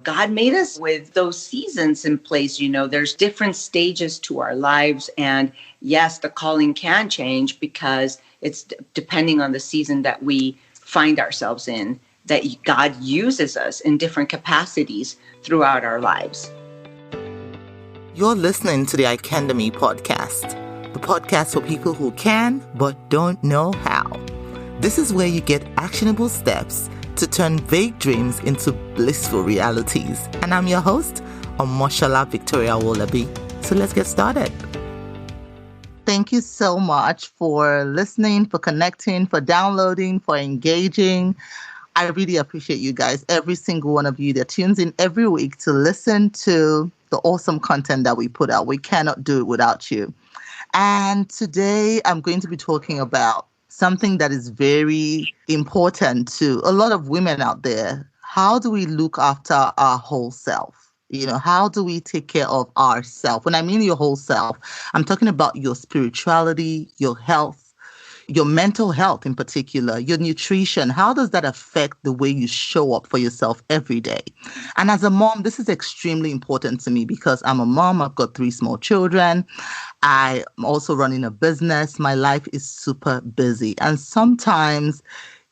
God made us with those seasons in place. There's different stages to our lives. And yes, the calling can change because it's depending on the season that we find ourselves in, that God uses us in different capacities throughout our lives. You're listening to the Icandemy Podcast, the podcast for people who can but don't know how. This is where you get actionable steps to turn vague dreams into blissful realities. And I'm your host, Omoshola Victoria Wolabi. So let's get started. Thank you so much for listening, for connecting, for downloading, for engaging. I really appreciate you guys, every single one of you that tunes in every week to listen to the awesome content that we put out. We cannot do it without you. And today I'm going to be talking about something that is very important to a lot of women out there. How do we look after our whole self? How do we take care of ourselves? When I mean your whole self, I'm talking about your spirituality, your health, your mental health in particular, your nutrition. How does that affect the way you show up for yourself every day? And as a mom, this is extremely important to me because I'm a mom. I've got 3 small children. I'm also running a business. My life is super busy. And sometimes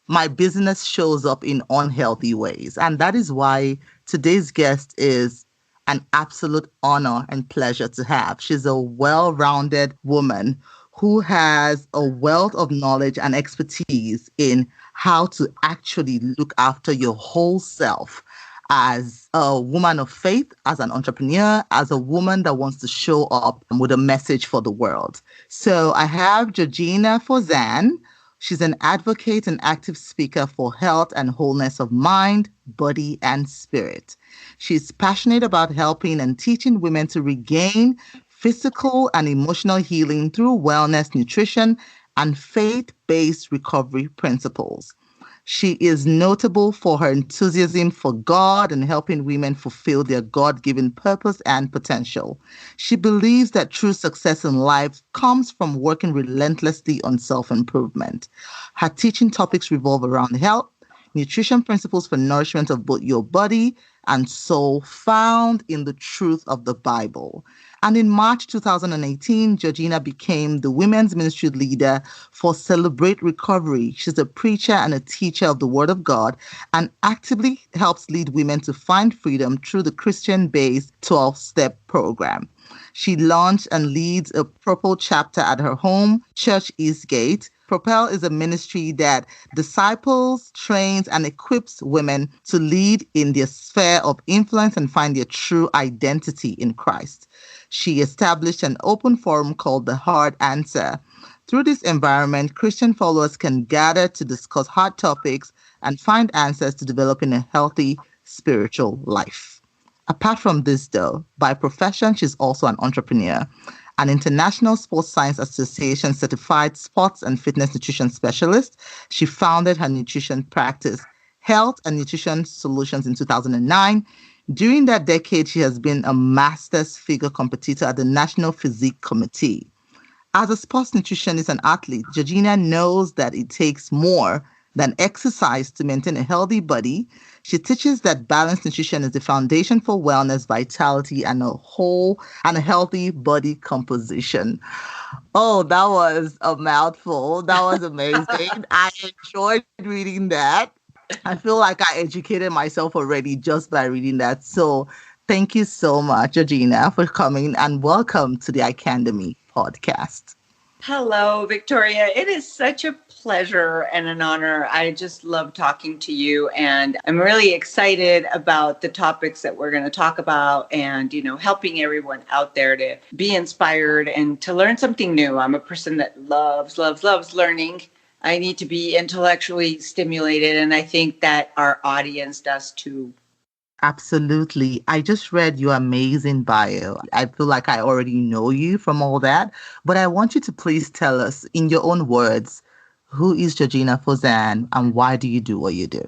my business shows up in unhealthy ways. And that is why today's guest is an absolute honor and pleasure to have. She's a well-rounded woman who has a wealth of knowledge and expertise in how to actually look after your whole self as a woman of faith, as an entrepreneur, as a woman that wants to show up with a message for the world. So I have Georgina Fourzan. She's an advocate and active speaker for health and wholeness of mind, body, and spirit. She's passionate about helping and teaching women to regain physical and emotional healing through wellness, nutrition, and faith-based recovery principles. She is notable for her enthusiasm for God and helping women fulfill their God-given purpose and potential. She believes that true success in life comes from working relentlessly on self-improvement. Her teaching topics revolve around health, nutrition principles for nourishment of both your body and soul found in the truth of the Bible. And in March 2018, Georgina became the women's ministry leader for Celebrate Recovery. She's a preacher and a teacher of the Word of God and actively helps lead women to find freedom through the Christian-based 12-step program. She launched and leads a Purple chapter at her home, Church Eastgate. Propel is a ministry that disciples, trains, and equips women to lead in their sphere of influence and find their true identity in Christ. She established an open forum called The Hard Answer. Through this environment, Christian followers can gather to discuss hard topics and find answers to developing a healthy spiritual life. Apart from this, though, by profession, she's also an entrepreneur. An International Sports Science Association certified sports and fitness nutrition specialist. She founded her nutrition practice, Health and Nutrition Solutions, in 2009. During that decade, she has been a master's figure competitor at the National Physique Committee. As a sports nutritionist and athlete, Georgina knows that it takes more than exercise to maintain a healthy body. She teaches that balanced nutrition is the foundation for wellness, vitality, and a healthy body composition. Oh, that was a mouthful. That was amazing. I enjoyed reading that. I feel like I educated myself already just by reading that. So thank you so much, Georgina, for coming, and welcome to the Icandemy Podcast. Hello, Victoria. It is such a pleasure and an honor. I just love talking to you, and I'm really excited about the topics that we're going to talk about and, helping everyone out there to be inspired and to learn something new. I'm a person that loves learning. I need to be intellectually stimulated, and I think that our audience does too. Absolutely. I just read your amazing bio. I feel like I already know you from all that, but I want you to please tell us in your own words, who is Georgina Fourzan and why do you do what you do?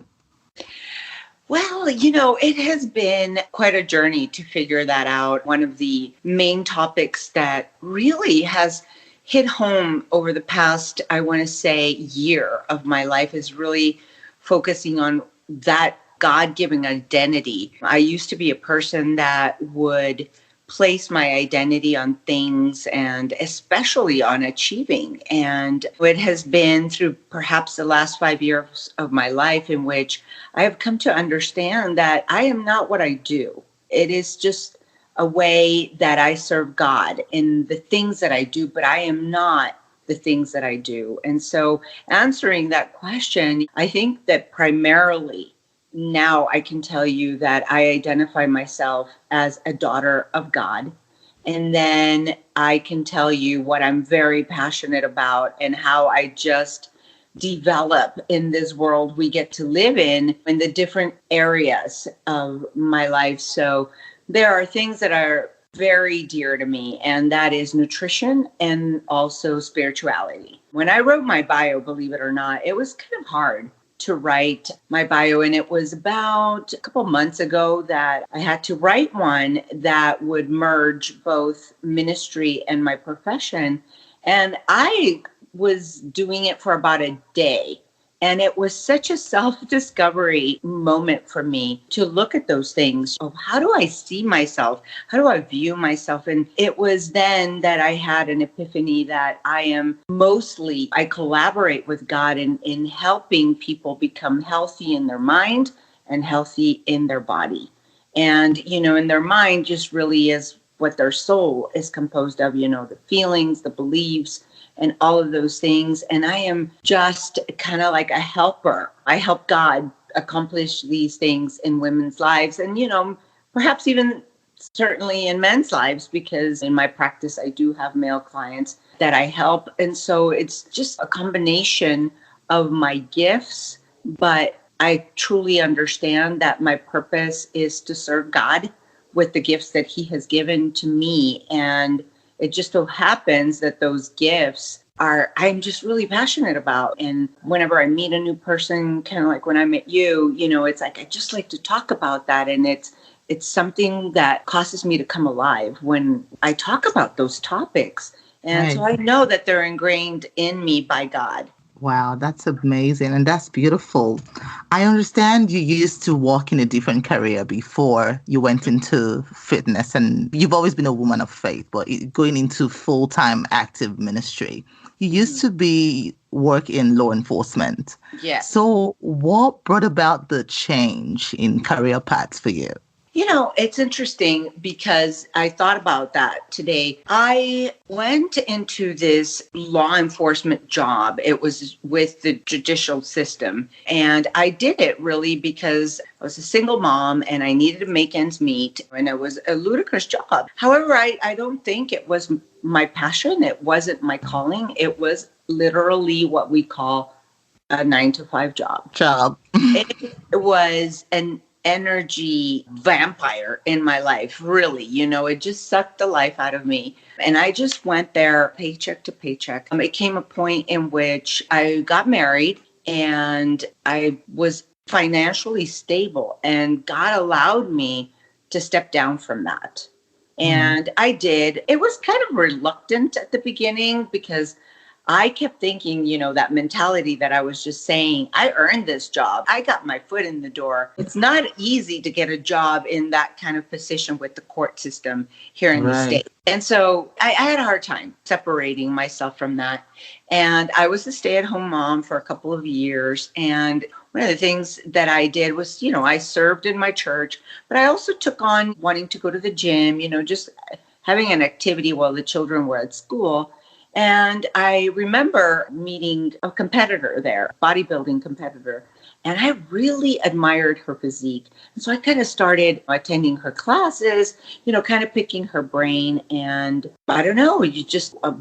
Well, it has been quite a journey to figure that out. One of the main topics that really has hit home over the past, I want to say, year of my life is really focusing on that God-given identity. I used to be a person that would place my identity on things and especially on achieving. And it has been through perhaps the last 5 years of my life in which I have come to understand that I am not what I do. It is just a way that I serve God in the things that I do, but I am not the things that I do. And so answering that question, I think that primarily now I can tell you that I identify myself as a daughter of God. And then I can tell you what I'm very passionate about and how I just develop in this world we get to live in the different areas of my life. So there are things that are very dear to me, and that is nutrition and also spirituality. When I wrote my bio, believe it or not, it was kind of hard to write my bio. And it was about a couple months ago that I had to write one that would merge both ministry and my profession. And I was doing it for about a day. And it was such a self-discovery moment for me to look at those things of how do I see myself? How do I view myself? And it was then that I had an epiphany that I collaborate with God in helping people become healthy in their mind and healthy in their body. And, in their mind just really is what their soul is composed of, the feelings, the beliefs, and all of those things. And I am just kind of like a helper. I help God accomplish these things in women's lives and, perhaps even certainly in men's lives, because in my practice, I do have male clients that I help. And so it's just a combination of my gifts, but I truly understand that my purpose is to serve God with the gifts that He has given to me. And it just so happens that those gifts I'm just really passionate about. And whenever I meet a new person, kind of like when I met you, it's like, I just like to talk about that. And it's something that causes me to come alive when I talk about those topics. And Right. so I know that they're ingrained in me by God. Wow, that's amazing. And that's beautiful. I understand you used to walk in a different career before you went into fitness, and you've always been a woman of faith, but going into full-time active ministry. You used to work in law enforcement. Yes. So what brought about the change in career paths for you? It's interesting because I thought about that today. I went into this law enforcement job. It was with the judicial system. And I did it really because I was a single mom and I needed to make ends meet. And it was a ludicrous job. However, I don't think it was my passion. It wasn't my calling. It was literally what we call a 9-to-5 job. It was an energy vampire in my life, really. It just sucked the life out of me. And I just went there paycheck to paycheck. It came a point in which I got married and I was financially stable, and God allowed me to step down from that. And I did. It was kind of reluctant at the beginning because I kept thinking, that mentality that I was just saying, I earned this job. I got my foot in the door. It's not easy to get a job in that kind of position with the court system here in the state. And so I had a hard time separating myself from that. And I was a stay-at-home mom for a couple of years. And one of the things that I did was, I served in my church, but I also took on wanting to go to the gym, just having an activity while the children were at school. And I remember meeting a competitor there, bodybuilding competitor, and I really admired her physique. And so I kind of started attending her classes, kind of picking her brain. And I don't know,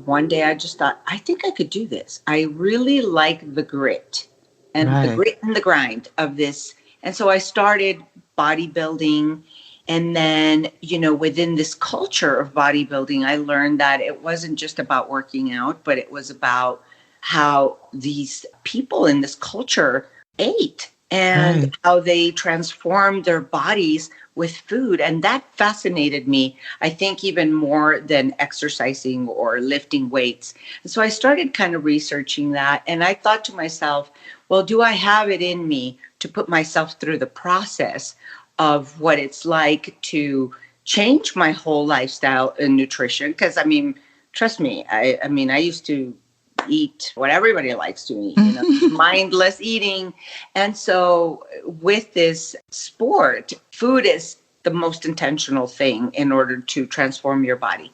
one day I just thought, I think I could do this. I really like the grit and the grit and the grind of this. And so I started bodybuilding. And then, within this culture of bodybuilding, I learned that it wasn't just about working out, but it was about how these people in this culture ate and how they transformed their bodies with food. And that fascinated me, I think, even more than exercising or lifting weights. And so I started kind of researching that. And I thought to myself, well, do I have it in me to put myself through the process of what it's like to change my whole lifestyle in nutrition. Because I mean, trust me, I mean, I used to eat what everybody likes to eat, mindless eating. And so with this sport, food is the most intentional thing in order to transform your body.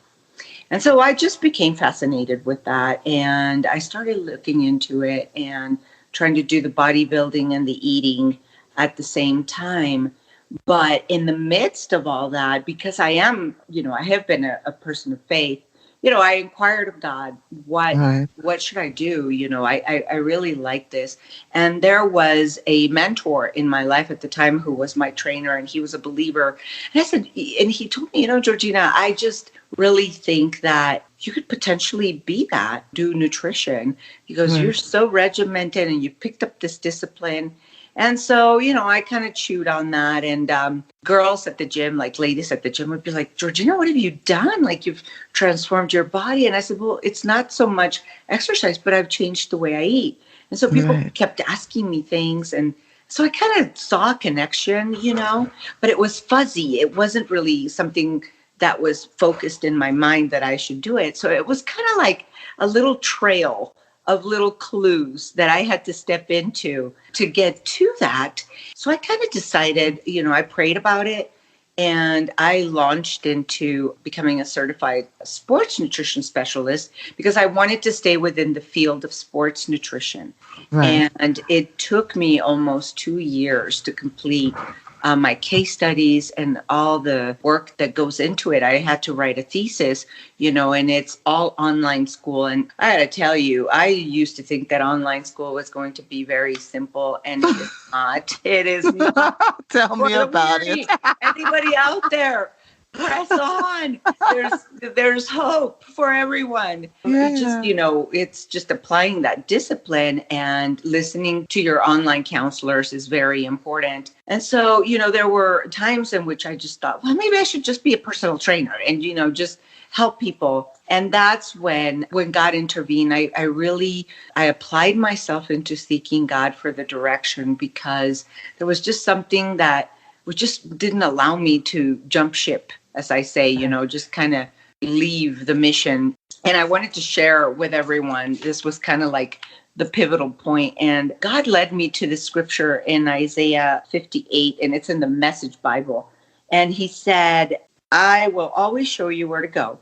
And so I just became fascinated with that. And I started looking into it and trying to do the bodybuilding and the eating at the same time. But in the midst of all that, because I am, I have been a person of faith, I inquired of God, what should I do? I really like this. And there was a mentor in my life at the time who was my trainer, and he was a believer. And I said, and he told me, Georgina, I just really think that you could potentially be that, do nutrition. He goes, you're so regimented and you picked up this discipline. And so, I kind of chewed on that. And girls at the gym, like ladies at the gym would be like, Georgina, what have you done? Like, you've transformed your body. And I said, well, it's not so much exercise, but I've changed the way I eat. And so people kept asking me things. And so I kind of saw a connection, but it was fuzzy. It wasn't really something that was focused in my mind that I should do it. So it was kind of like a little trail of little clues that I had to step into to get to that. So I kind of decided, I prayed about it, and I launched into becoming a certified sports nutrition specialist because I wanted to stay within the field of sports nutrition. Right. And it took me almost 2 years to complete my case studies and all the work that goes into it. I had to write a thesis, and it's all online school. And I got to tell you, I used to think that online school was going to be very simple, and it is not. It is not. Tell me about it. Anybody out there? Press on. There's hope for everyone. Yeah. It's just applying that discipline, and listening to your online counselors is very important. And so, there were times in which I just thought, well, maybe I should just be a personal trainer and, just help people. And that's when God intervened. I applied myself into seeking God for the direction, because there was just something that just didn't allow me to jump ship, as I say, just kind of leave the mission. And I wanted to share with everyone, this was kind of like the pivotal point. And God led me to the scripture in Isaiah 58, and it's in the Message Bible. And he said, I will always show you where to go.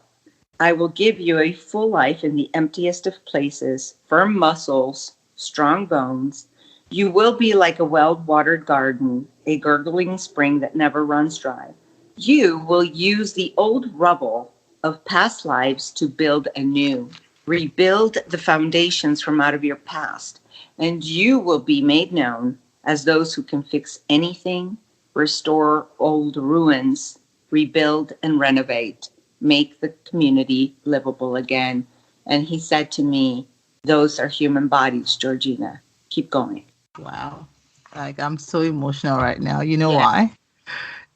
I will give you a full life in the emptiest of places, firm muscles, strong bones. You will be like a well-watered garden, a gurgling spring that never runs dry. You will use the old rubble of past lives to build anew. Rebuild the foundations from out of your past, and you will be made known as those who can fix anything, restore old ruins, rebuild and renovate, make the community livable again. And he said to me, those are human bodies, Georgina. Keep going. Wow. Like, I'm so emotional right now. You know why?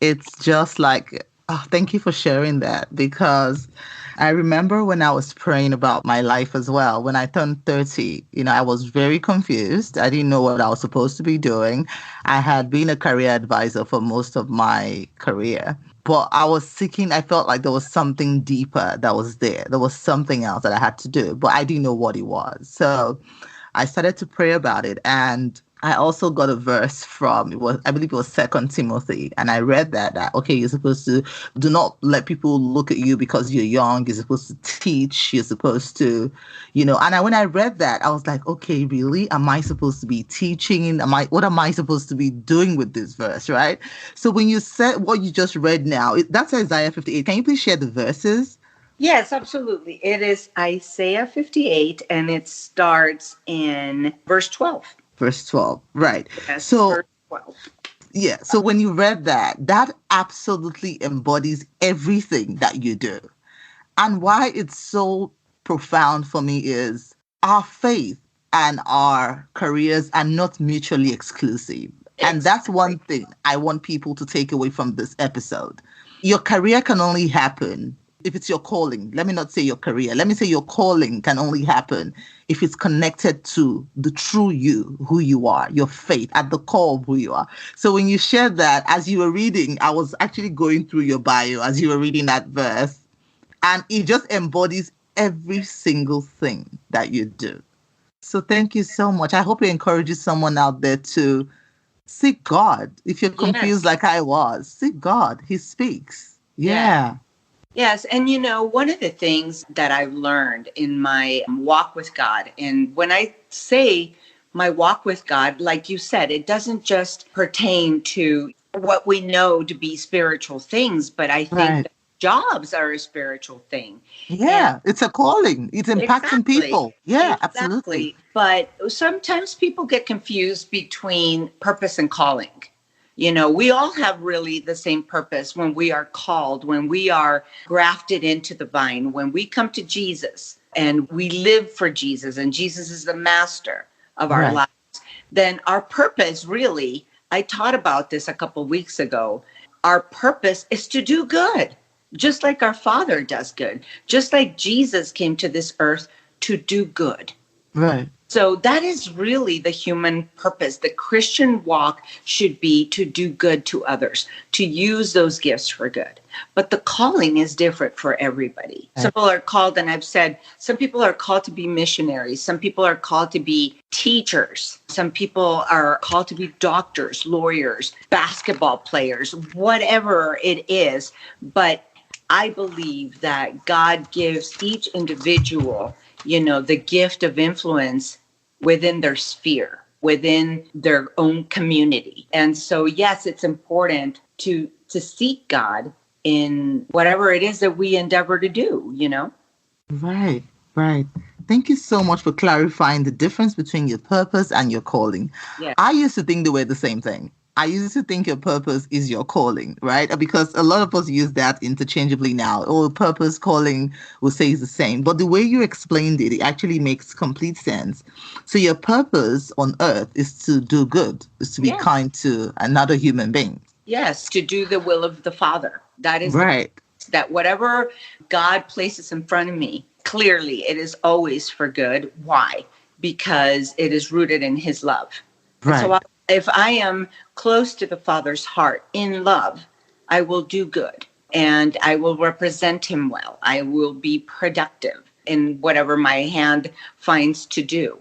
It's just like, thank you for sharing that, because I remember when I was praying about my life as well. When I turned 30, I was very confused. I didn't know what I was supposed to be doing. I had been a career advisor for most of my career, but I felt like there was something deeper that was there. There was something else that I had to do, but I didn't know what it was. So I started to pray about it, and I also got a verse from, I believe it was 2 Timothy. And I read that, okay, you're supposed to do not let people look at you because you're young. You're supposed to teach. You're supposed to, and when I read that, I was like, okay, really? Am I supposed to be teaching? What am I supposed to be doing with this verse, right? So when you said what you just read now, that's Isaiah 58. Can you please share the verses? Yes, absolutely. It is Isaiah 58, and it starts in verse 12. Verse 12, right. Yes, so, verse 12. Yeah. So when you read that absolutely embodies everything that you do. And why it's so profound for me is our faith and our careers are not mutually exclusive. And that's one thing I want people to take away from this episode. Your career can only happen if it's your calling, let me not say your career, let me say your calling can only happen if it's connected to the true you, who you are, your faith at the core of who you are. So when you shared that, as you were reading, I was actually going through your bio as you were reading that verse, and it just embodies every single thing that you do. So thank you so much. I hope it encourages someone out there to seek God. If you're confused like I was, seek God. He speaks. Yeah. Yes. And, one of the things that I've learned in my walk with God, and when I say my walk with God, like you said, it doesn't just pertain to what we know to be spiritual things, but I think that jobs are a spiritual thing. Yeah, and it's a calling. It's impacting people. Yeah, absolutely. But sometimes people get confused between purpose and calling. We all have really the same purpose when we are called, when we are grafted into the vine, when we come to Jesus and we live for Jesus and Jesus is the master of our lives. Then our purpose really, I taught about this a couple of weeks ago. Our purpose is to do good, just like our Father does good, just like Jesus came to this earth to do good. Right. So that is really the human purpose. The Christian walk should be to do good to others, to use those gifts for good. But the calling is different for everybody. Some people are called, and I've said, some people are called to be missionaries. Some people are called to be teachers. Some people are called to be doctors, lawyers, basketball players, whatever it is. But I believe that God gives each individual, the gift of influence within their sphere, within their own community. And so, yes, it's important to seek God in whatever it is that we endeavor to do, Right. Thank you so much for clarifying the difference between your purpose and your calling. Yeah. I used to think they were the same thing. I used to think your purpose is your calling, right? Because a lot of us use that interchangeably now. Purpose, calling, we'll say is the same. But the way you explained it, it actually makes complete sense. So your purpose on earth is to do good, is to be kind to another human being. Yes, to do the will of the Father. That is right. That whatever God places in front of me, clearly it is always for good. Why? Because it is rooted in His love. Right. So if I am close to the Father's heart in love, I will do good and I will represent Him well. I will be productive in whatever my hand finds to do.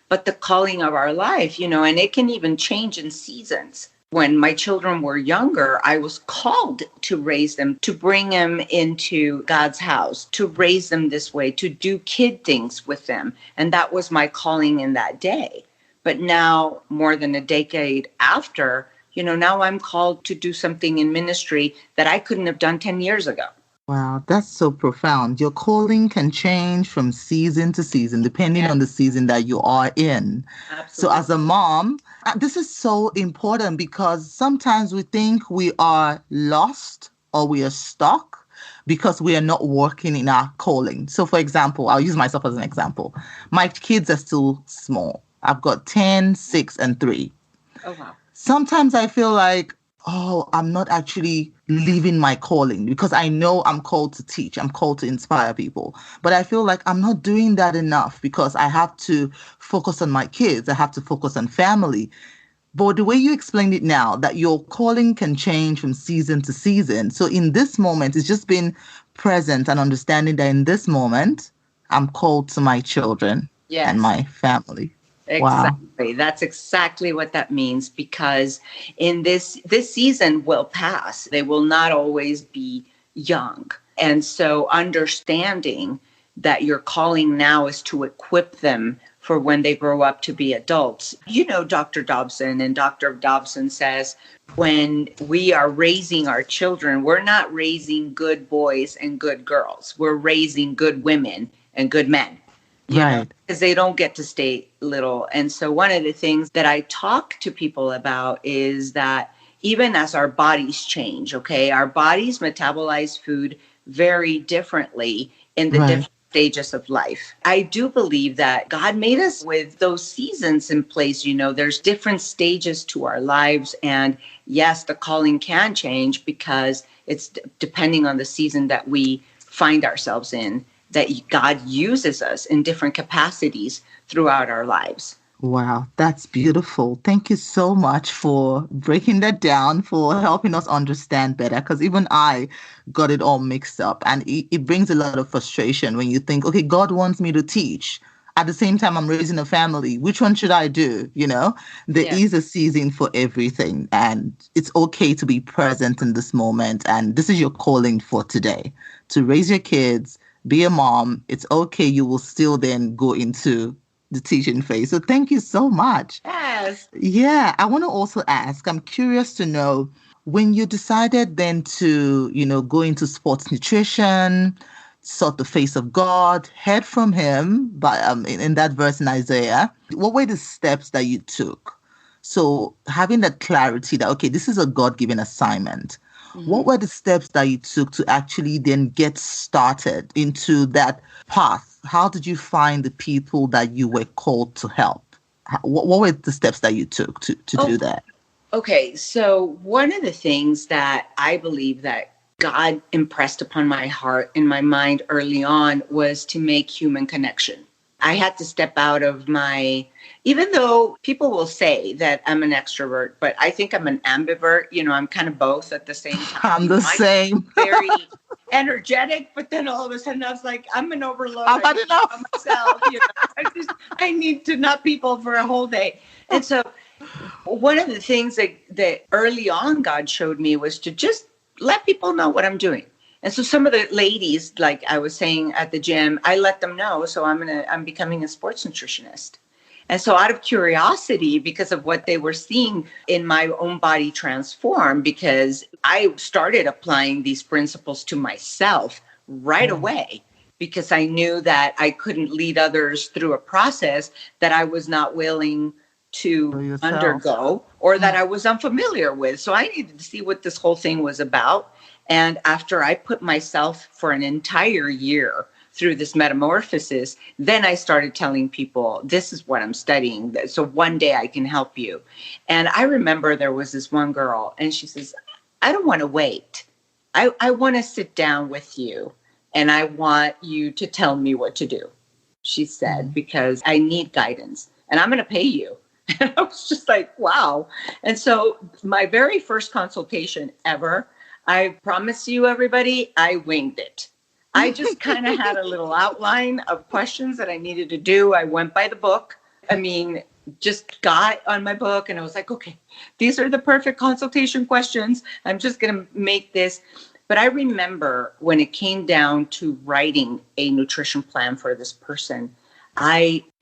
But the calling of our life, and it can even change in seasons. When my children were younger, I was called to raise them, to bring them into God's house, to raise them this way, to do kid things with them. And that was my calling in that day. But now, more than a decade after, now I'm called to do something in ministry that I couldn't have done 10 years ago. Wow, that's so profound. Your calling can change from season to season, depending on the season that you are in. Absolutely. So as a mom, this is so important because sometimes we think we are lost or we are stuck because we are not working in our calling. So for example, I'll use myself as an example. My kids are still small. I've got 10, 6, and 3. Oh, wow. Sometimes I feel like, I'm not actually living my calling because I know I'm called to teach. I'm called to inspire people. But I feel like I'm not doing that enough because I have to focus on my kids. I have to focus on family. But the way you explained it now, that your calling can change from season to season. So in this moment, it's just being present and understanding that in this moment, I'm called to my children and my family. Exactly. Wow. That's exactly what that means, because in this season will pass. They will not always be young. And so understanding that your calling now is to equip them for when they grow up to be adults. Dr. Dobson, and Dr. Dobson says, when we are raising our children, we're not raising good boys and good girls. We're raising good women and good men. Because they don't get to stay little. And so one of the things that I talk to people about is that even as our bodies change, our bodies metabolize food very differently in the different stages of life. I do believe that God made us with those seasons in place. There's different stages to our lives. And yes, the calling can change because it's depending on the season that we find ourselves in, that God uses us in different capacities throughout our lives. Wow, that's beautiful. Thank you so much for breaking that down, for helping us understand better, because even I got it all mixed up. And it brings a lot of frustration when you think, okay, God wants me to teach. At the same time, I'm raising a family. Which one should I do? There is a season for everything. And it's okay to be present in this moment. And this is your calling for today, to raise your kids, be a mom. It's okay. You will still then go into the teaching phase. So thank you so much. Yes. Yeah. I want to also ask, I'm curious to know, when you decided then to, go into sports nutrition, sought the face of God, heard from him, but in that verse in Isaiah, what were the steps that you took? So having that clarity that, okay, this is a God-given assignment. Mm-hmm. What were the steps that you took to actually then get started into that path? How did you find the people that you were called to help? What were the steps that you took to do that? Okay, so one of the things that I believe that God impressed upon my heart and my mind early on was to make human connection. I had to step out of even though people will say that I'm an extrovert, but I think I'm an ambivert. I'm kind of both at the same time. I'm the same. Very energetic, but then all of a sudden I was like, I'm an overload. I've had enough myself. I need to not people for a whole day. And so one of the things that early on God showed me was to just let people know what I'm doing. And so some of the ladies, like I was saying at the gym, I let them know. So I'm becoming a sports nutritionist. And so out of curiosity, because of what they were seeing in my own body transform, because I started applying these principles to myself right away, because I knew that I couldn't lead others through a process that I was not willing to undergo or that I was unfamiliar with. So I needed to see what this whole thing was about. And after I put myself for an entire year through this metamorphosis, then I started telling people, this is what I'm studying. So one day I can help you. And I remember there was this one girl and she says, I don't want to wait. I want to sit down with you and I want you to tell me what to do, she said, because I need guidance and I'm going to pay you. And I was just like, wow. And so my very first consultation ever, I promise you, everybody, I winged it. I just kind of had a little outline of questions that I needed to do. I went by the book. Just got on my book and I was like, okay, these are the perfect consultation questions. I'm just going to make this. But I remember when it came down to writing a nutrition plan for this person,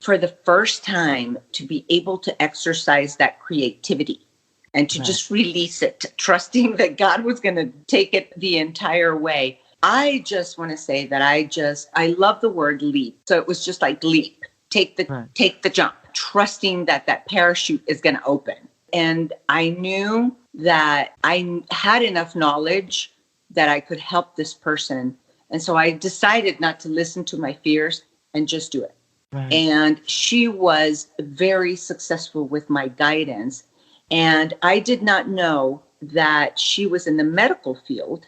for the first time, to be able to exercise that creativity and to just release it, trusting that God was going to take it the entire way. I just want to say that I love the word leap. So it was just like leap, take the jump, trusting that parachute is going to open. And I knew that I had enough knowledge that I could help this person. And so I decided not to listen to my fears and just do it. Right. And she was very successful with my guidance. And I did not know that she was in the medical field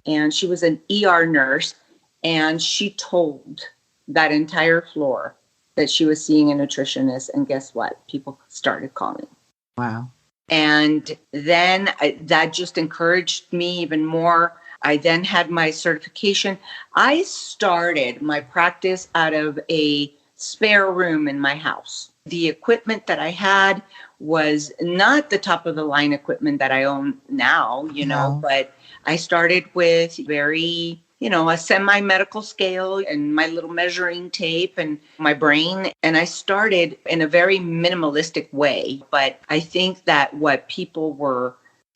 and she was an ER nurse. And she told that entire floor that she was seeing a nutritionist. And guess what? People started calling. Wow. And then that just encouraged me even more. I then had my certification. I started my practice out of a spare room in my house. The equipment that I had was not the top of the line equipment that I own now, but I started with very, a semi-medical scale and my little measuring tape and my brain. And I started in a very minimalistic way. But I think that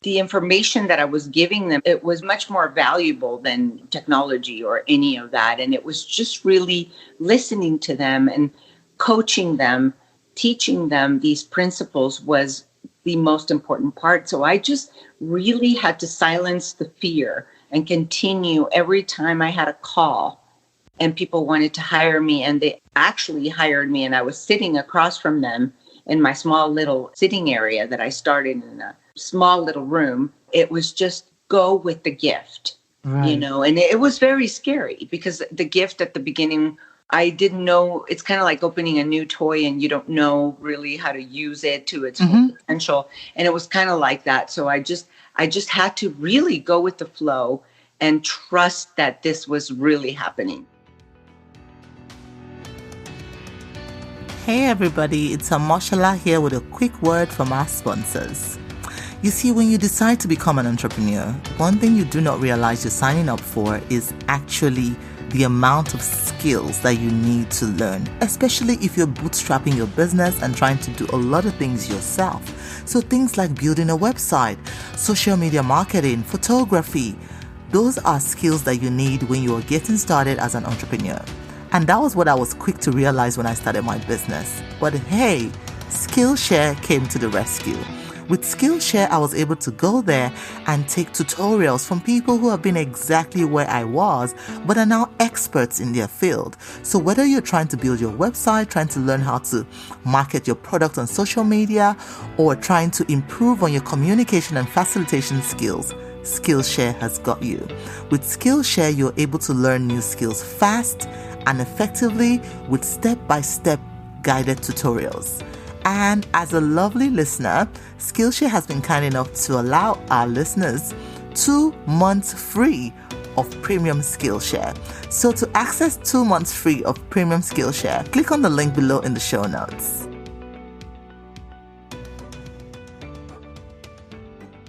the information that I was giving them, it was much more valuable than technology or any of that. And it was just really listening to them and coaching them, teaching them these principles was the most important part. So I just really had to silence the fear and continue every time I had a call and people wanted to hire me, and they actually hired me, and I was sitting across from them in my small little sitting area that I started in a small little room. It was just go with the gift. Right. And it was very scary because the gift at the beginning, I didn't know. It's kind of like opening a new toy and you don't know really how to use it to its full Mm-hmm. potential. And it was kind of like that. So I just had to really go with the flow and trust that this was really happening. Hey everybody, it's Amoshala here with a quick word from our sponsors. You see, when you decide to become an entrepreneur, one thing you do not realize you're signing up for is actually the amount of skills that you need to learn, especially if you're bootstrapping your business and trying to do a lot of things yourself. So things like building a website, social media marketing, photography, those are skills that you need when you're getting started as an entrepreneur. And that was what I was quick to realize when I started my business. But hey, Skillshare came to the rescue. With Skillshare, I was able to go there and take tutorials from people who have been exactly where I was, but are now experts in their field. So whether you're trying to build your website, trying to learn how to market your product on social media, or trying to improve on your communication and facilitation skills, Skillshare has got you. With Skillshare, you're able to learn new skills fast and effectively with step-by-step guided tutorials. And as a lovely listener, Skillshare has been kind enough to allow our listeners 2 months free of premium Skillshare. So to access 2 months free of premium Skillshare, click on the link below in the show notes.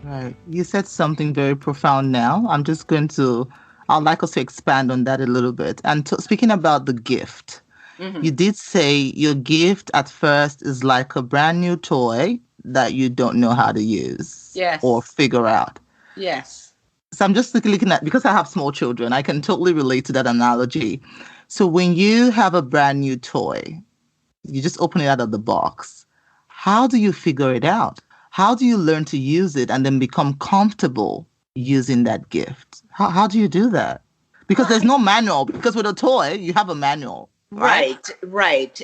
Right. You said something very profound now. I'd like us to expand on that a little bit. And speaking about the gift, you did say your gift at first is like a brand new toy that you don't know how to use or figure out. Yes. So I'm just looking at, because I have small children, I can totally relate to that analogy. So when you have a brand new toy, you just open it out of the box. How do you figure it out? How do you learn to use it and then become comfortable using that gift? How do you do that? Because there's no manual. Because with a toy, you have a manual. Right.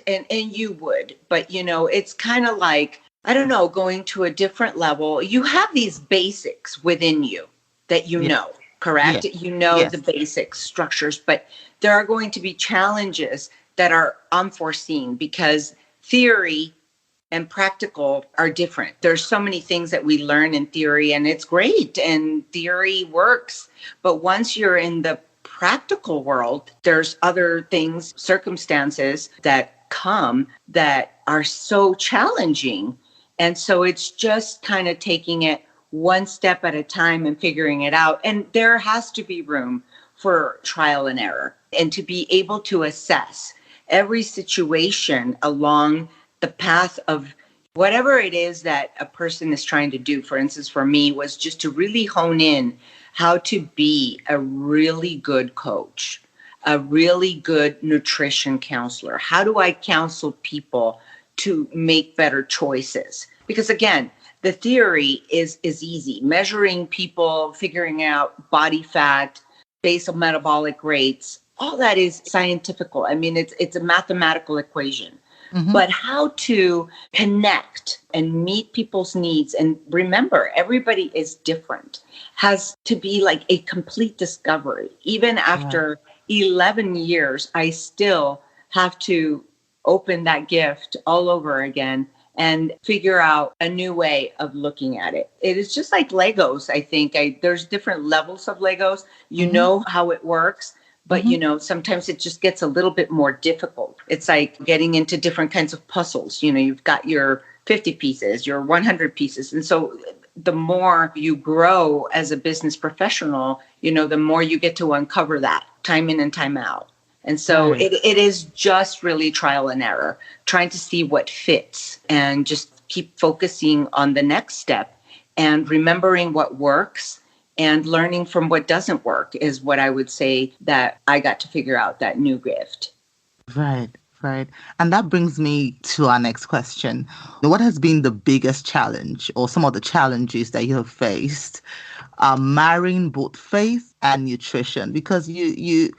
And you would. But, it's kind of like, I don't know, going to a different level. You have these basics within you that know, correct? Yes. The basic structures, but there are going to be challenges that are unforeseen because theory and practical are different. There's so many things that we learn in theory and it's great and theory works. But once you're in the practical world, there's other things, circumstances that come that are so challenging. And so it's just kind of taking it one step at a time and figuring it out. And there has to be room for trial and error and to be able to assess every situation along the path of whatever it is that a person is trying to do. For instance, for me was just to really hone in how to be a really good coach, a really good nutrition counselor. How do I counsel people to make better choices? Because again, the theory is easy. Measuring people, figuring out body fat, basal metabolic rates, all that is scientifical. I mean, it's a mathematical equation. But how to connect and meet people's needs. And remember, everybody is different, has to be like a complete discovery. Even after 11 years, I still have to open that gift all over again and figure out a new way of looking at it. It is just like Legos, I think. There's different levels of Legos. You know how it works. But, sometimes it just gets a little bit more difficult. It's like getting into different kinds of puzzles. You've got your 50 pieces, your 100 pieces. And so the more you grow as a business professional, the more you get to uncover that time in and time out. And so it is just really trial and error, trying to see what fits and just keep focusing on the next step and remembering what works. And learning from what doesn't work is what I would say that I got to figure out that new gift. Right. And that brings me to our next question. What has been the biggest challenge or some of the challenges that you have faced marrying both faith and nutrition? Because you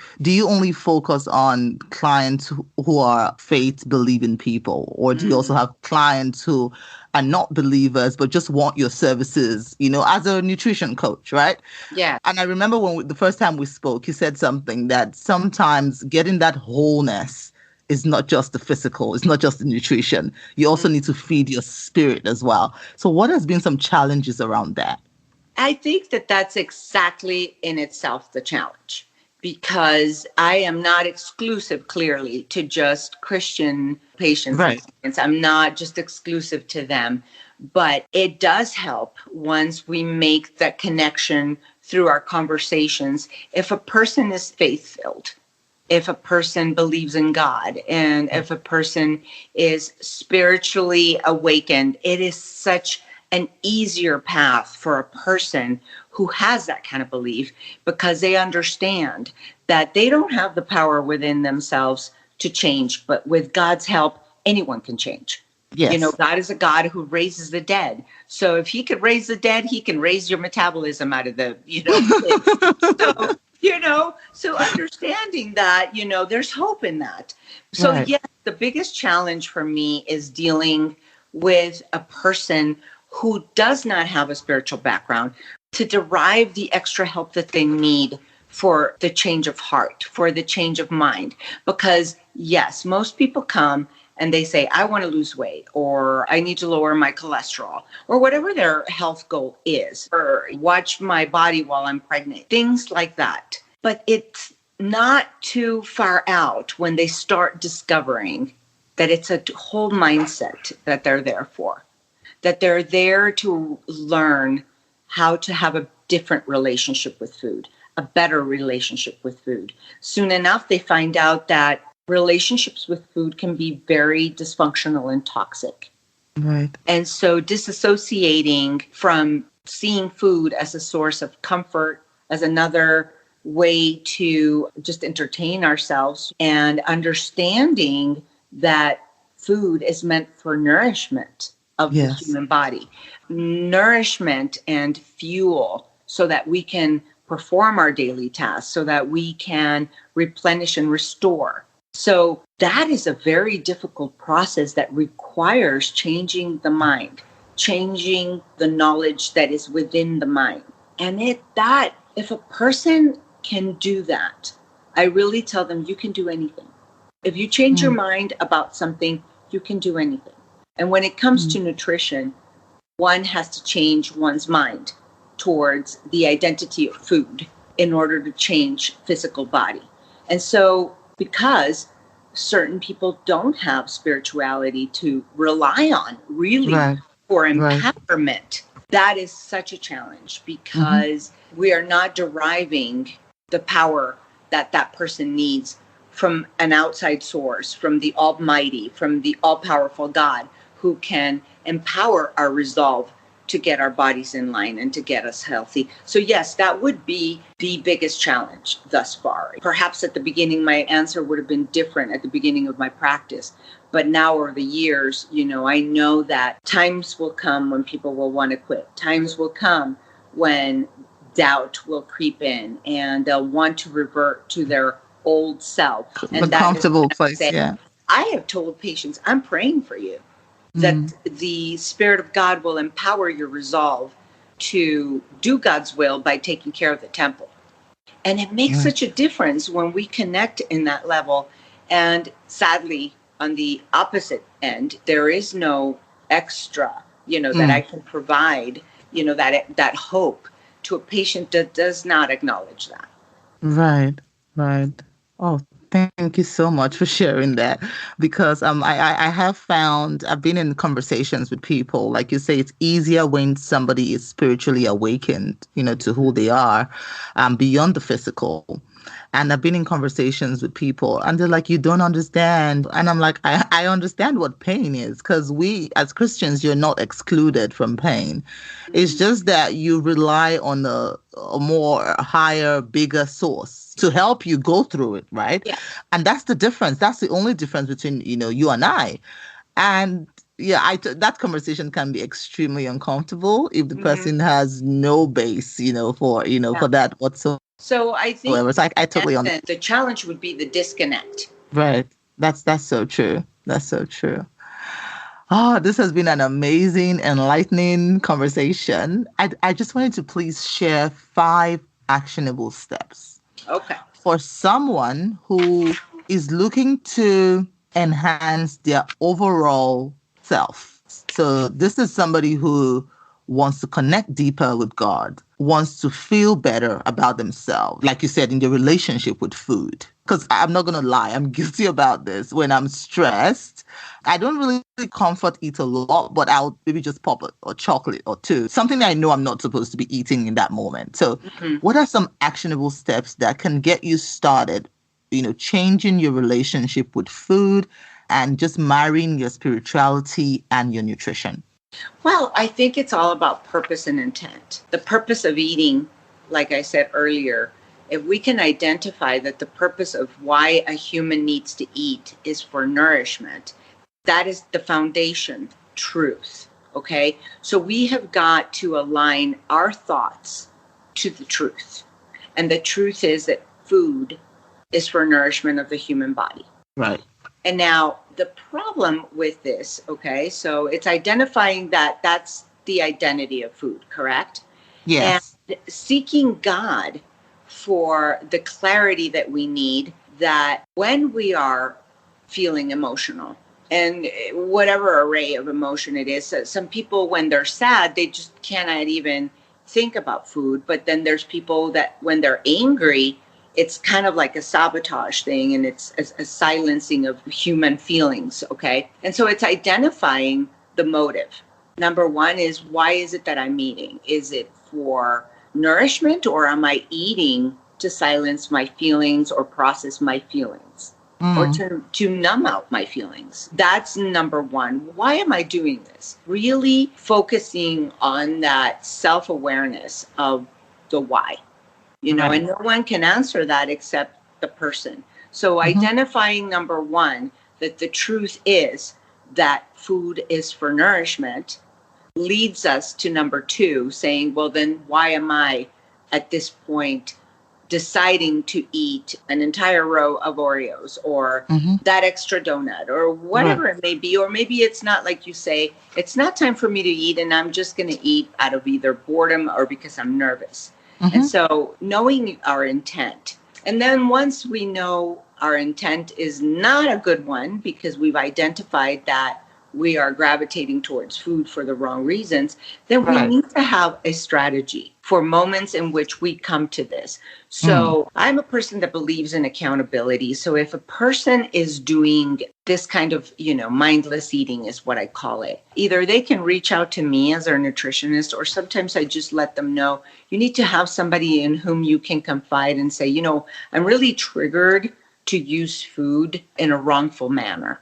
only focus on clients who are faith-believing people, or do you also have clients who are not believers, but just want your services, as a nutrition coach, right? Yeah. And I remember the first time we spoke, you said something that sometimes getting that wholeness is not just the physical, it's not just the nutrition. You also need to feed your spirit as well. So what has been some challenges around that? I think that that's exactly in itself the challenge, because I am not exclusive, clearly, to just Christian patients. Right. I'm not just exclusive to them, but it does help once we make that connection through our conversations. If a person is faith-filled, if a person believes in God, and if a person is spiritually awakened, it is such an easier path for a person who has that kind of belief, because they understand that they don't have the power within themselves to change, but with God's help, anyone can change. Yes. God is a God who raises the dead. So if he could raise the dead, he can raise your metabolism out of the, so understanding that, there's hope in that. So Right. yes, the biggest challenge for me is dealing with a person who does not have a spiritual background to derive the extra help that they need for the change of heart, for the change of mind. Because yes, most people come and they say, I want to lose weight, or I need to lower my cholesterol, or whatever their health goal is, or watch my body while I'm pregnant, things like that. But it's not too far out when they start discovering that it's a whole mindset that they're there for, that they're there to learn how to have a different relationship with food, a better relationship with food. Soon enough, they find out that relationships with food can be very dysfunctional and toxic. Right. And so disassociating from seeing food as a source of comfort, as another way to just entertain ourselves, and understanding that food is meant for nourishment of the human body, nourishment and fuel, so that we can perform our daily tasks, so that we can replenish and restore. So that is a very difficult process that requires changing the mind, changing the knowledge that is within the mind. And if a person can do that, I really tell them, you can do anything. If you change your mind about something, you can do anything. And when it comes to nutrition, one has to change one's mind towards the identity of food in order to change physical body. And so because certain people don't have spirituality to rely on really for empowerment, that is such a challenge, because we are not deriving the power that that person needs from an outside source, from the Almighty, from the all-powerful God, who can empower our resolve to get our bodies in line and to get us healthy. So yes, that would be the biggest challenge thus far. Perhaps at the beginning, my answer would have been different at the beginning of my practice. But now over the years, I know that times will come when people will want to quit. Times will come when doubt will creep in and they'll want to revert to their old self. And the comfortable place, I have told patients, I'm praying for you, that the Spirit of God will empower your resolve to do God's will by taking care of the temple. And it makes such a difference when we connect in that level. And sadly, on the opposite end, there is no extra, that I can provide, that hope to a patient that does not acknowledge that. Right. Oh, thank you so much for sharing that, because I have found, I've been in conversations with people, like you say, it's easier when somebody is spiritually awakened, to who they are, beyond the physical. And I've been in conversations with people and they're like, you don't understand. And I'm like, I understand what pain is, because we as Christians, you're not excluded from pain. It's just that you rely on a more higher, bigger source to help you go through it, right? Yeah. And that's the difference. That's the only difference between, you and I. And that conversation can be extremely uncomfortable if the person has no base, for that whatsoever. So I think I totally understand. The challenge would be the disconnect. Right. That's so true. That's so true. This has been an amazing, enlightening conversation. I just wanted to please share 5 actionable steps Okay. for someone who is looking to enhance their overall self. So this is somebody who wants to connect deeper with God, wants to feel better about themselves, like you said, in their relationship with food. Because I'm not going to lie, I'm guilty about this. When I'm stressed, I don't really comfort eat a lot, but I'll maybe just pop a chocolate or two, something that I know I'm not supposed to be eating in that moment. So what are some actionable steps that can get you started, changing your relationship with food and just marrying your spirituality and your nutrition? Well, I think it's all about purpose and intent. The purpose of eating, like I said earlier, if we can identify that the purpose of why a human needs to eat is for nourishment, that is the foundation, truth. Okay? So we have got to align our thoughts to the truth. And the truth is that food is for nourishment of the human body. Right. And now the problem with this, okay, so it's identifying that that's the identity of food, correct? Yes. And seeking God for the clarity that we need, that when we are feeling emotional, and whatever array of emotion it is, so some people, when they're sad, they just cannot even think about food. But then there's people that when they're angry, it's kind of like a sabotage thing, and it's a silencing of human feelings, okay? And so it's identifying the motive. Number one is, why is it that I'm eating? Is it for nourishment, or am I eating to silence my feelings or process my feelings? Or to numb out my feelings? That's number one. Why am I doing this? Really focusing on that self-awareness of the why. And no one can answer that except the person. So identifying, number one, that the truth is that food is for nourishment, leads us to number two, saying, well, then why am I at this point deciding to eat an entire row of Oreos or that extra donut or whatever it may be? Or maybe it's not, like you say, it's not time for me to eat, and I'm just going to eat out of either boredom or because I'm nervous. And so knowing our intent, and then once we know our intent is not a good one because we've identified that we are gravitating towards food for the wrong reasons, then we need to have a strategy for moments in which we come to this. So I'm a person that believes in accountability. So if a person is doing this kind of, mindless eating is what I call it, either they can reach out to me as their nutritionist, or sometimes I just let them know you need to have somebody in whom you can confide and say, I'm really triggered to use food in a wrongful manner.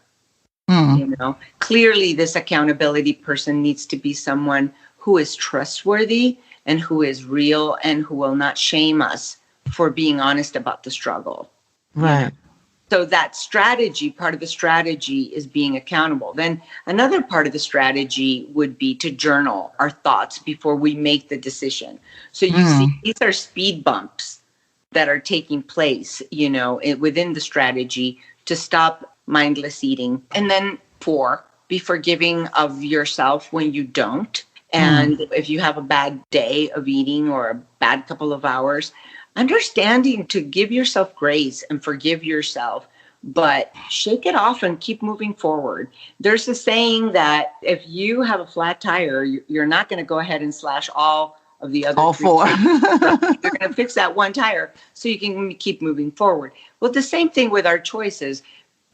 Clearly this accountability person needs to be someone who is trustworthy and who is real and who will not shame us for being honest about the struggle. Right. So that strategy, part of the strategy is being accountable. Then another part of the strategy would be to journal our thoughts before we make the decision. So you see, these are speed bumps that are taking place, within the strategy to stop mindless eating. And then 4, be forgiving of yourself when you don't. And if you have a bad day of eating or a bad couple of hours, understanding to give yourself grace and forgive yourself, but shake it off and keep moving forward. There's a saying that if you have a flat tire, you're not going to go ahead and slash all of the other 4. You're going to fix that one tire so you can keep moving forward. Well, the same thing with our choices.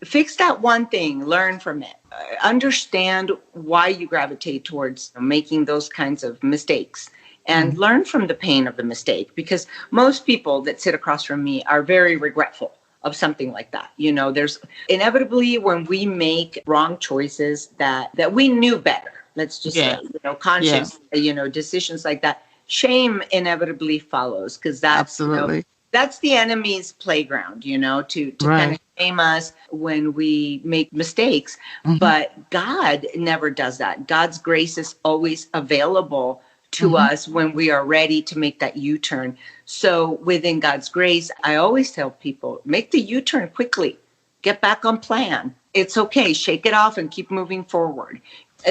Fix that one thing, learn from it, understand why you gravitate towards making those kinds of mistakes, and learn from the pain of the mistake, because most people that sit across from me are very regretful of something like that. There's inevitably, when we make wrong choices that we knew better, let's just say, conscious, decisions like that, shame inevitably follows, because that's absolutely. That's the enemy's playground, to kind of shame us when we make mistakes. But God never does that. God's grace is always available to us when we are ready to make that U-turn. So within God's grace, I always tell people, make the U-turn quickly. Get back on plan. it's okay. Shake it off and keep moving forward.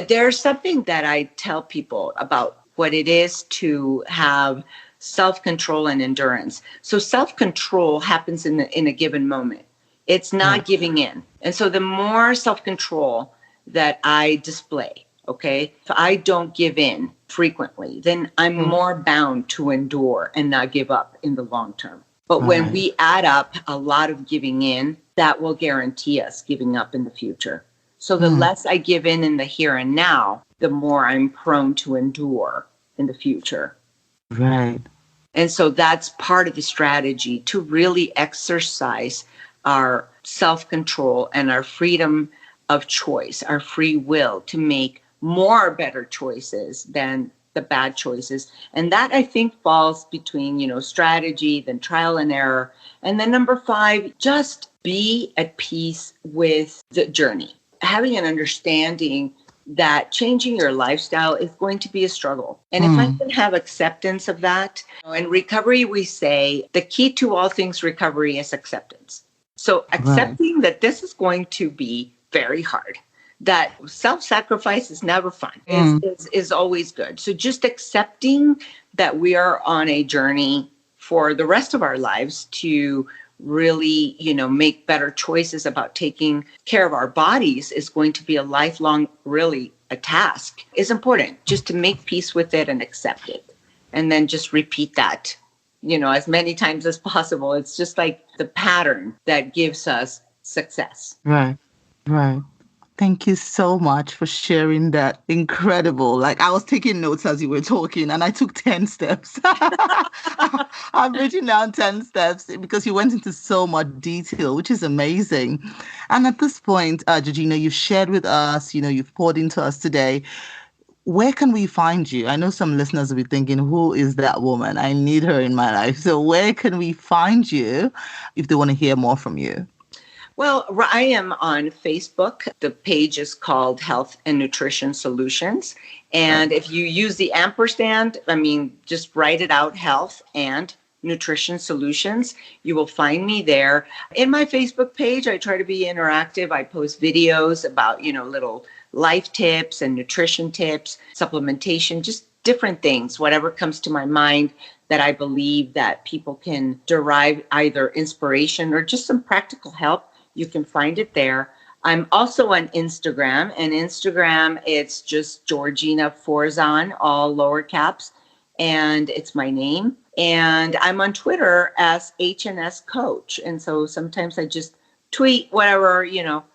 There's something that I tell people about what it is to have self-control and endurance. So self-control happens in a given moment. It's not giving in. And so the more self-control that I display, okay, if I don't give in frequently, then I'm more bound to endure and not give up in the long term. But when we add up a lot of giving in, that will guarantee us giving up in the future. So the less I give in the here and now, the more I'm prone to endure in the future. Right. And so that's part of the strategy, to really exercise our self-control and our freedom of choice, our free will to make more better choices than the bad choices. And that, I think, falls between, strategy, then trial and error. And then number 5, just be at peace with the journey. Having an understanding that changing your lifestyle is going to be a struggle. And if I can have acceptance of that, in recovery, we say the key to all things recovery is acceptance. So accepting that this is going to be very hard, that self-sacrifice is never fun, is always good. So just accepting that we are on a journey for the rest of our lives to really, make better choices about taking care of our bodies is going to be a lifelong, really a task, is important, just to make peace with it and accept it. And then just repeat that, as many times as possible. It's just like the pattern that gives us success. Right. Thank you so much for sharing that. Incredible. Like, I was taking notes as you were talking, and I took 10 steps. I'm writing down 10 steps because you went into so much detail, which is amazing. And at this point, Georgina, you've shared with us, you've poured into us today. Where can we find you? I know some listeners will be thinking, who is that woman? I need her in my life. So where can we find you if they want to hear more from you? Well, I am on Facebook. The page is called Health and Nutrition Solutions. And if you use the ampersand, just write it out, Health and Nutrition Solutions, you will find me there. In my Facebook page, I try to be interactive. I post videos about, little life tips and nutrition tips, supplementation, just different things, whatever comes to my mind that I believe that people can derive either inspiration or just some practical help. You can find it there. I'm also on Instagram, and Instagram, it's just Georgina Fourzan, all lower caps, and it's my name. And I'm on Twitter as HNS Coach. And so sometimes I just tweet whatever,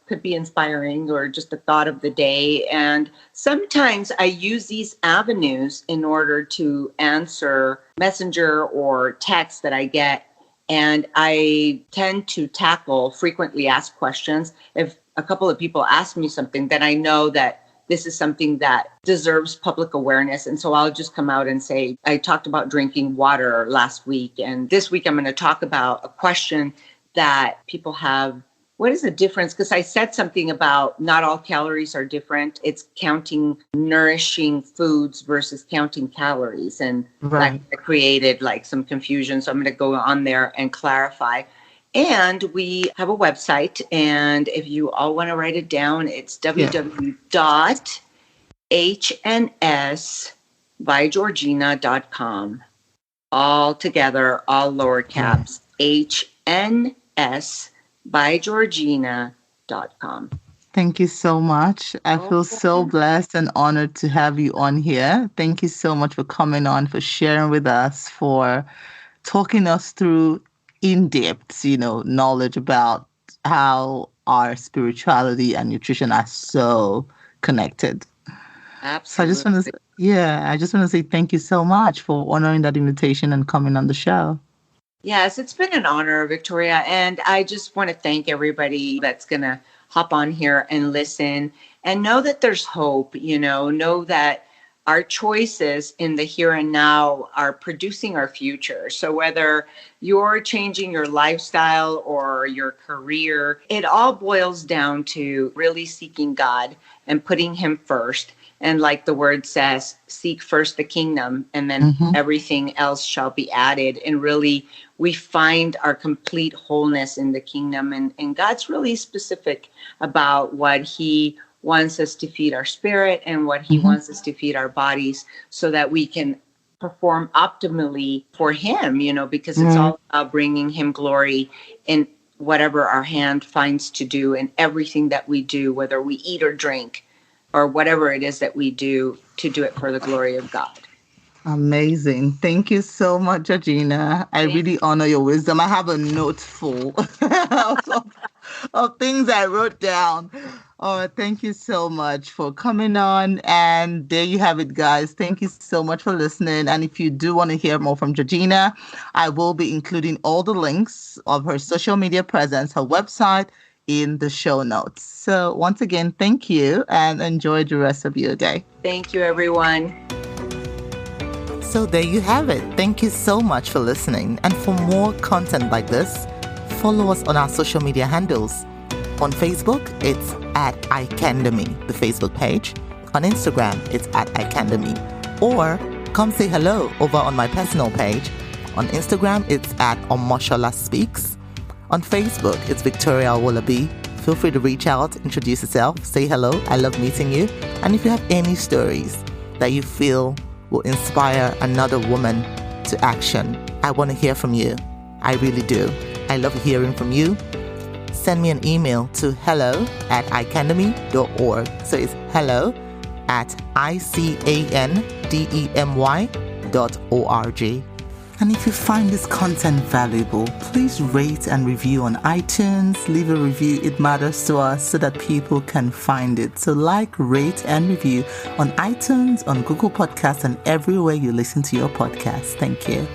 could be inspiring or just a thought of the day. And sometimes I use these avenues in order to answer messenger or text that I get. And I tend to tackle frequently asked questions. If a couple of people ask me something, then I know that this is something that deserves public awareness. And so I'll just come out and say, I talked about drinking water last week. And this week I'm going to talk about a question that people have. What is the difference? Because I said something about not all calories are different. It's counting nourishing foods versus counting calories. And that created some confusion. So I'm going to go on there and clarify. And we have a website. And if you all want to write it down, it's www.hnsbygeorgina.com. All together, all lower caps, hnsbygeorgina.com. Thank you so much. I feel so blessed and honored to have you on here. Thank you so much for coming on, for sharing with us, for talking us through in-depth, knowledge about how our spirituality and nutrition are so connected. Absolutely. So I just want to say thank you so much for honoring that invitation and coming on the show. Yes, it's been an honor, Victoria. And I just want to thank everybody that's going to hop on here and listen and know that there's hope, know that our choices in the here and now are producing our future. So whether you're changing your lifestyle or your career, it all boils down to really seeking God and putting Him first And like the word says, seek first the kingdom, and then everything else shall be added. And really, we find our complete wholeness in the kingdom. And God's really specific about what he wants us to feed our spirit and what he wants us to feed our bodies, so that we can perform optimally for him, because it's all about bringing him glory in whatever our hand finds to do, and everything that we do, whether we eat or drink or whatever it is that we do, to do it for the glory of God. Amazing. Thank you so much, Georgina. I really honor your wisdom. I have a note full of things I wrote down. Oh, thank you so much for coming on. And there you have it, guys. Thank you so much for listening. And if you do want to hear more from Georgina, I will be including all the links of her social media presence, her website, in the show notes. So once again, thank you, and enjoy the rest of your day. Thank you, everyone. So there you have it. Thank you so much for listening. And for more content like this, follow us on our social media handles. On Facebook, it's at Icandemy, the Facebook page. On Instagram, it's at Icandemy. Or come say hello over on my personal page. On Instagram, it's at Omoshola Speaks. On Facebook, it's Victoria Wallaby. Feel free to reach out, introduce yourself, say hello. I love meeting you. And if you have any stories that you feel will inspire another woman to action, I want to hear from you. I really do. I love hearing from you. Send me an email to hello@icandemy.org. So it's hello@icandemy.org. And if you find this content valuable, please rate and review on iTunes. Leave a review. It matters to us so that people can find it. So rate, and review on iTunes, on Google Podcasts, and everywhere you listen to your podcast. Thank you.